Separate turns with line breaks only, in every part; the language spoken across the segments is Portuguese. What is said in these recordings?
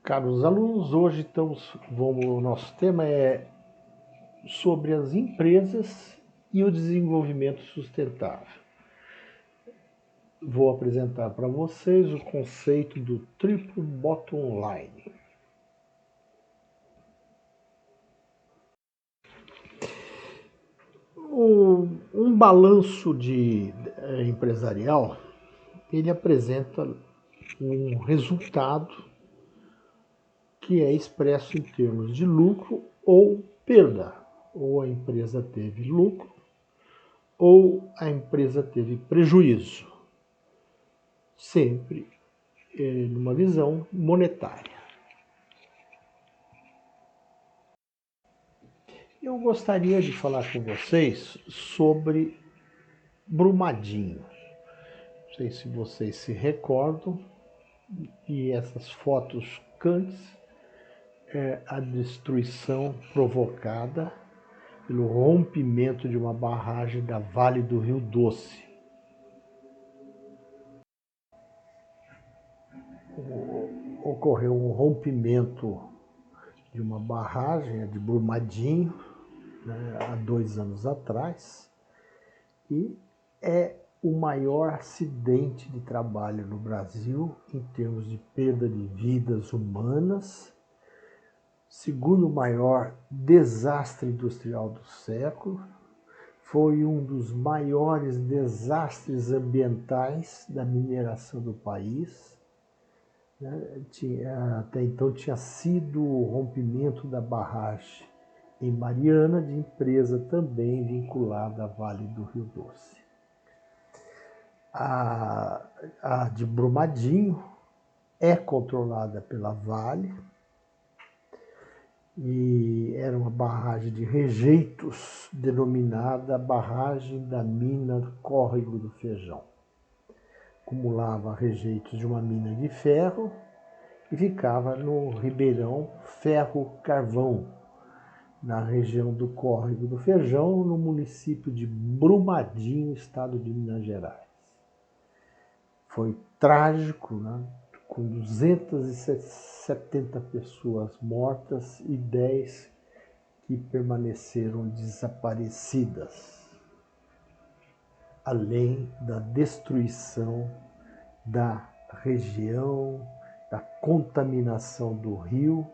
Caros alunos, hoje o nosso tema é sobre as empresas e o desenvolvimento sustentável. Vou apresentar para vocês o conceito do triplo bottom line. Um balanço empresarial, ele apresenta um resultado que é expresso em termos de lucro ou perda. Ou a empresa teve lucro, ou a empresa teve prejuízo. Sempre numa visão monetária. Eu gostaria de falar com vocês sobre Brumadinho. Não sei se vocês se recordam, e essas fotos chocantes é a destruição provocada pelo rompimento de uma barragem da Vale do Rio Doce. Ocorreu um rompimento de uma barragem de Brumadinho, né, há 2 anos atrás, e é o maior acidente de trabalho no Brasil em termos de perda de vidas humanas, segundo maior desastre industrial do século, foi um dos maiores desastres ambientais da mineração do país. Até então tinha sido o rompimento da barragem em Mariana, de empresa também vinculada à Vale do Rio Doce. A de Brumadinho é controlada pela Vale e era uma barragem de rejeitos denominada Barragem da Mina Córrego do Feijão. Acumulava rejeitos de uma mina de ferro e ficava no Ribeirão Ferro-Carvão, na região do Córrego do Feijão, no município de Brumadinho, estado de Minas Gerais. Foi trágico, né? Com 270 pessoas mortas e 10 que permaneceram desaparecidas, além da destruição da região, da contaminação do rio,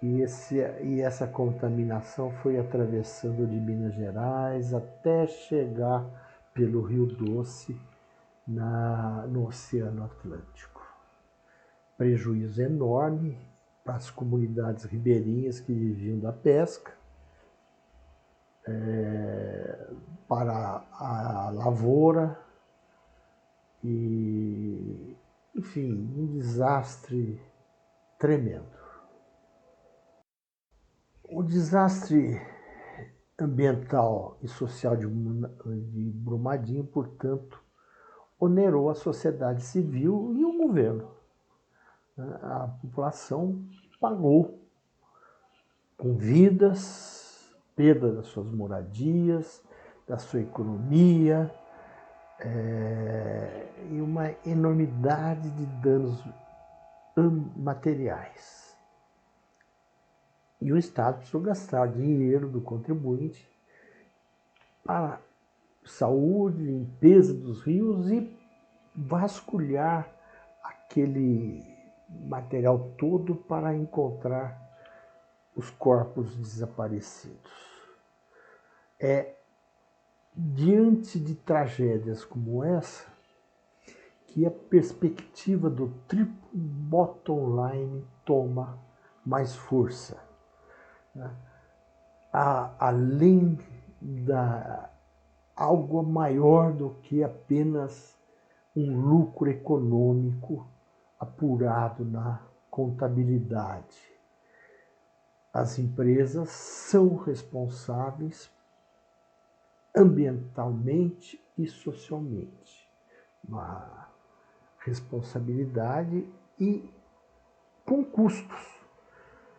e essa contaminação foi atravessando de Minas Gerais até chegar pelo Rio Doce no Oceano Atlântico. Prejuízo enorme para as comunidades ribeirinhas que viviam da pesca, para a lavoura, e, enfim, um desastre tremendo. O desastre ambiental e social de Brumadinho, portanto, onerou a sociedade civil e o governo. A população pagou com vidas, perda das suas moradias, da sua economia, e uma enormidade de danos materiais. E o Estado precisou gastar dinheiro do contribuinte para saúde, limpeza dos rios e vasculhar aquele material todo para encontrar os corpos desaparecidos. É diante de tragédias como essa que a perspectiva do triplo bottom line toma mais força. Além da algo maior do que apenas um lucro econômico apurado na contabilidade. As empresas são responsáveis ambientalmente e socialmente. Uma responsabilidade e com custos,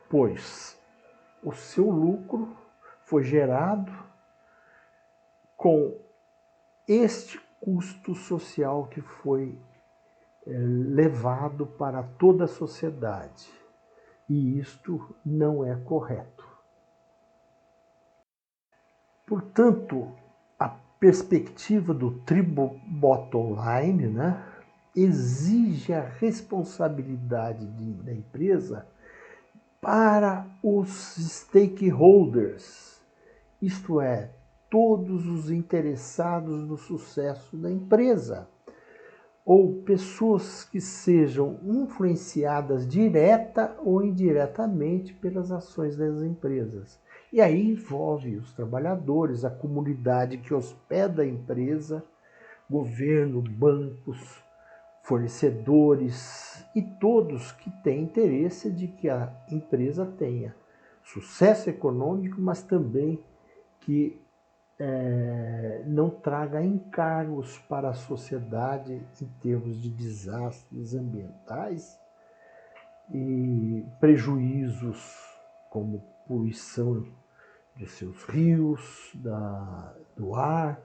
pois o seu lucro foi gerado com este custo social que foi levado para toda a sociedade. e isto não é correto. Portanto, a perspectiva do triple bottom line, né, exige a responsabilidade da empresa para os stakeholders, isto é, todos os interessados no sucesso da empresa, ou pessoas que sejam influenciadas direta ou indiretamente pelas ações das empresas. E aí envolve os trabalhadores, a comunidade que hospeda a empresa, governo, bancos, fornecedores e todos que têm interesse de que a empresa tenha sucesso econômico, mas também que não traga encargos para a sociedade em termos de desastres ambientais e prejuízos como poluição de seus rios, do ar,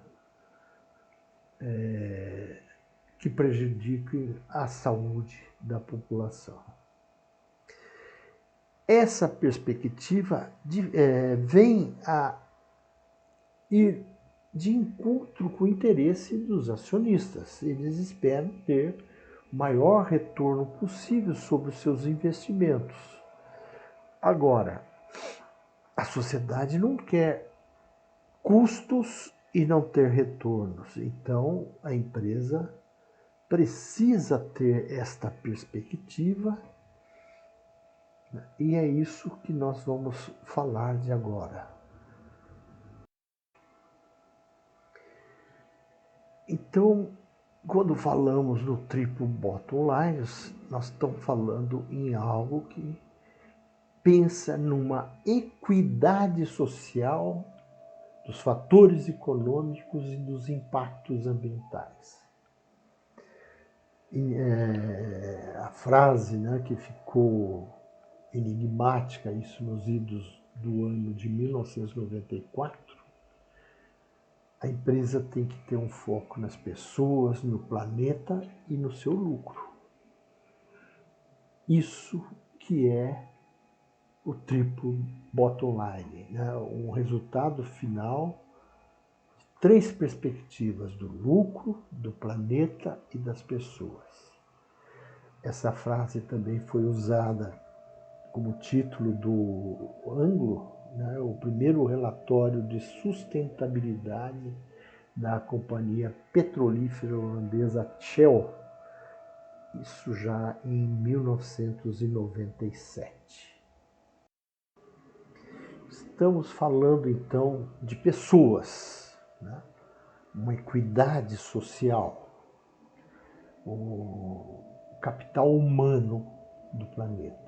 que prejudiquem a saúde da população. Essa perspectiva vem a ir de encontro com o interesse dos acionistas. Eles esperam ter o maior retorno possível sobre os seus investimentos. Agora, a sociedade não quer custos e não ter retornos. Então, a empresa precisa ter esta perspectiva, e é isso que nós vamos falar de agora. Então, quando falamos no triple bottom line, nós estamos falando em algo que pensa numa equidade social dos fatores econômicos e dos impactos ambientais. A frase, né, que ficou enigmática, isso nos idos do ano de 1994, a empresa tem que ter um foco nas pessoas, no planeta e no seu lucro. Isso que é o triplo bottom line, né? Um resultado final de 3 perspectivas: do lucro, do planeta e das pessoas. Essa frase também foi usada como título do Anglo, né? O primeiro relatório de sustentabilidade da companhia petrolífera holandesa Shell, isso já em 1997. Estamos falando então de pessoas, né? Uma equidade social, o capital humano do planeta.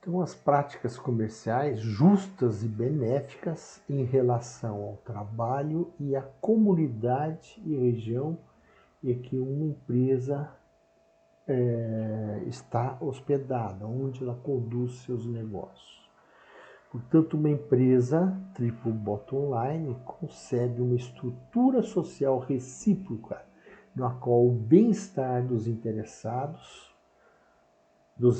Então, as práticas comerciais justas e benéficas em relação ao trabalho e à comunidade e região em que uma empresa está hospedada, onde ela conduz seus negócios. Portanto, uma empresa triple bottom line concebe uma estrutura social recíproca, na qual o bem-estar dos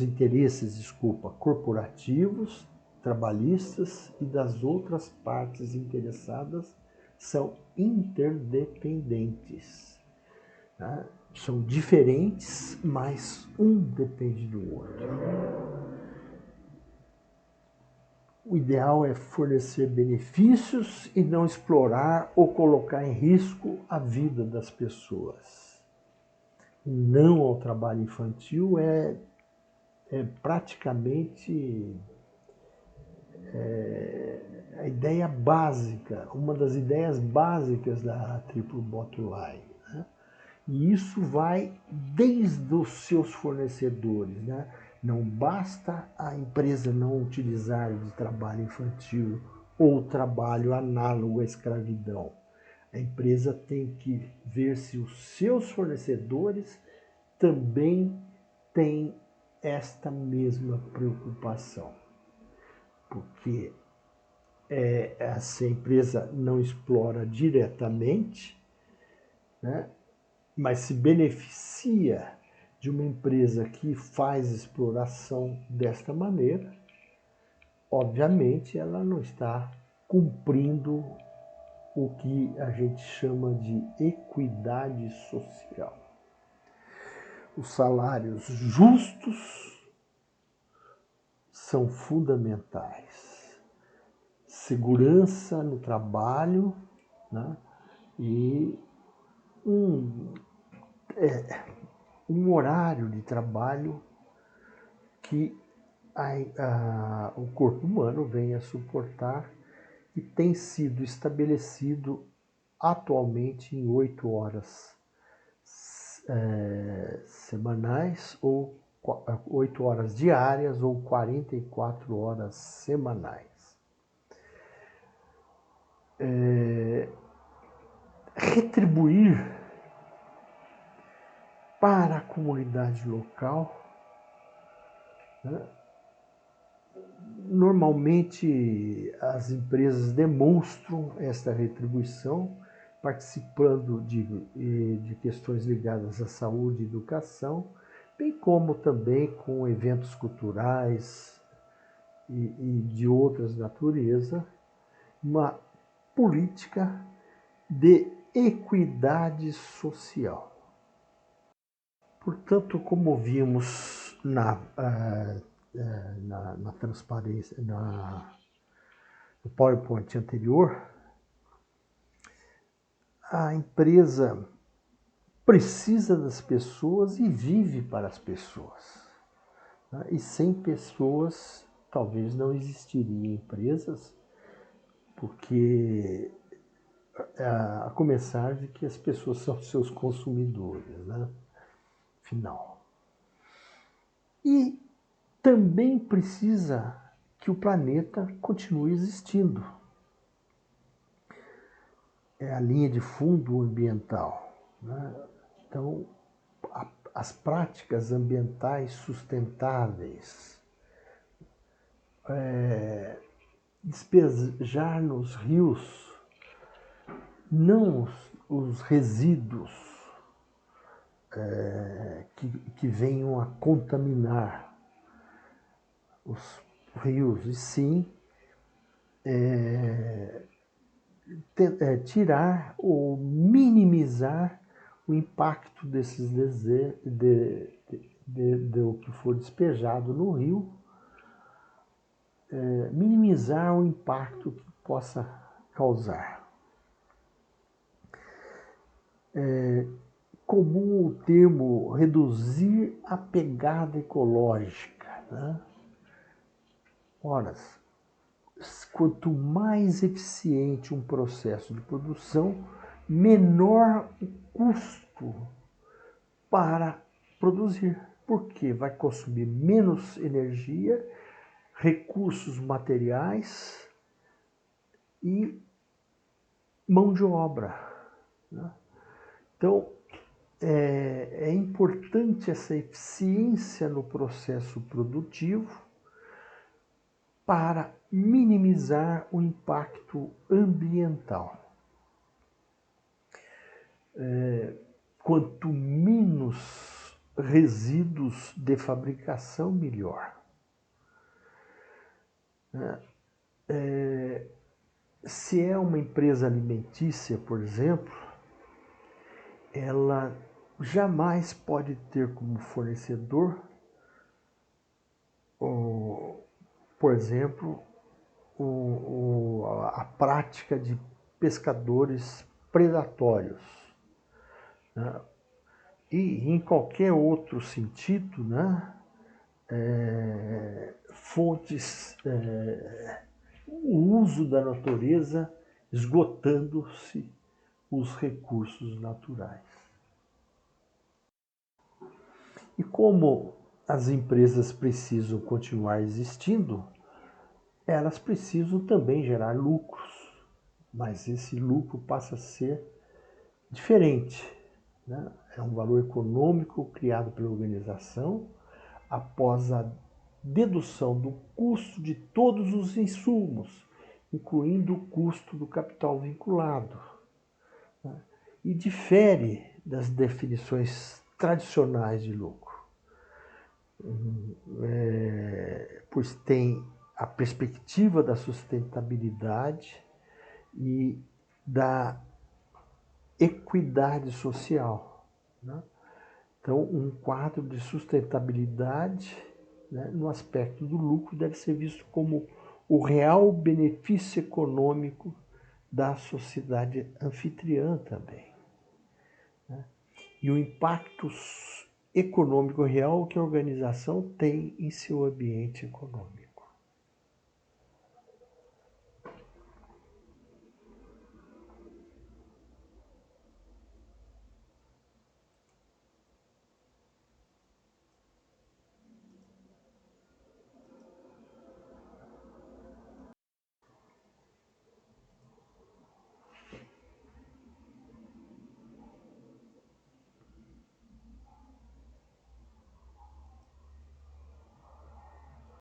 interesses corporativos, trabalhistas e das outras partes interessadas são interdependentes. Né? São diferentes, mas um depende do outro. O ideal é fornecer benefícios e não explorar ou colocar em risco a vida das pessoas. Não ao trabalho infantil é praticamente a ideia básica, uma das ideias básicas da triple bottom line. Né? E isso vai desde os seus fornecedores. Né? Não basta a empresa não utilizar de trabalho infantil ou trabalho análogo à escravidão. A empresa tem que ver se os seus fornecedores também têm esta mesma preocupação. Porque se a empresa não explora diretamente, né, mas se beneficia de uma empresa que faz exploração desta maneira, obviamente ela não está cumprindo o que a gente chama de equidade social. Os salários justos são fundamentais. Segurança no trabalho, né? E um horário de trabalho que o corpo humano vem a suportar e tem sido estabelecido atualmente em 8 horas semanais ou 8 horas diárias ou 44 horas semanais. Retribuir para a comunidade local, né? Normalmente as empresas demonstram esta retribuição participando de questões ligadas à saúde e educação, bem como também com eventos culturais e de outras naturezas, uma política de equidade social. Portanto, como vimos na transparência, no PowerPoint anterior, a empresa precisa das pessoas e vive para as pessoas. Né? E sem pessoas, talvez não existiriam empresas, porque a começar de que as pessoas são seus consumidores, né? Final. E também precisa que o planeta continue existindo. É a linha de fundo ambiental, né? Então, as práticas ambientais sustentáveis, despejar nos rios não os resíduos que venham a contaminar os rios, e sim tirar ou minimizar o impacto desses do que for despejado no rio, minimizar o impacto que possa causar. Comum o termo reduzir a pegada ecológica, né? Ora, quanto mais eficiente um processo de produção, menor o custo para produzir, porque vai consumir menos energia, recursos materiais e mão de obra, né? Então, é importante essa eficiência no processo produtivo para minimizar o impacto ambiental. Quanto menos resíduos de fabricação, melhor. Se é uma empresa alimentícia, por exemplo, ela jamais pode ter como fornecedor, por exemplo, a prática de pescadores predatórios, né? E em qualquer outro sentido, né? Fontes, o uso da natureza esgotando-se os recursos naturais. E como as empresas precisam continuar existindo, elas precisam também gerar lucros, mas esse lucro passa a ser diferente, né? É um valor econômico criado pela organização após a dedução do custo de todos os insumos, incluindo o custo do capital vinculado, né? E difere das definições tradicionais de lucro. pois tem a perspectiva da sustentabilidade e da equidade social, né? Então, um quadro de sustentabilidade, né, no aspecto do lucro deve ser visto como o real benefício econômico da sociedade anfitriã também, né? E o impacto econômico real que a organização tem em seu ambiente econômico.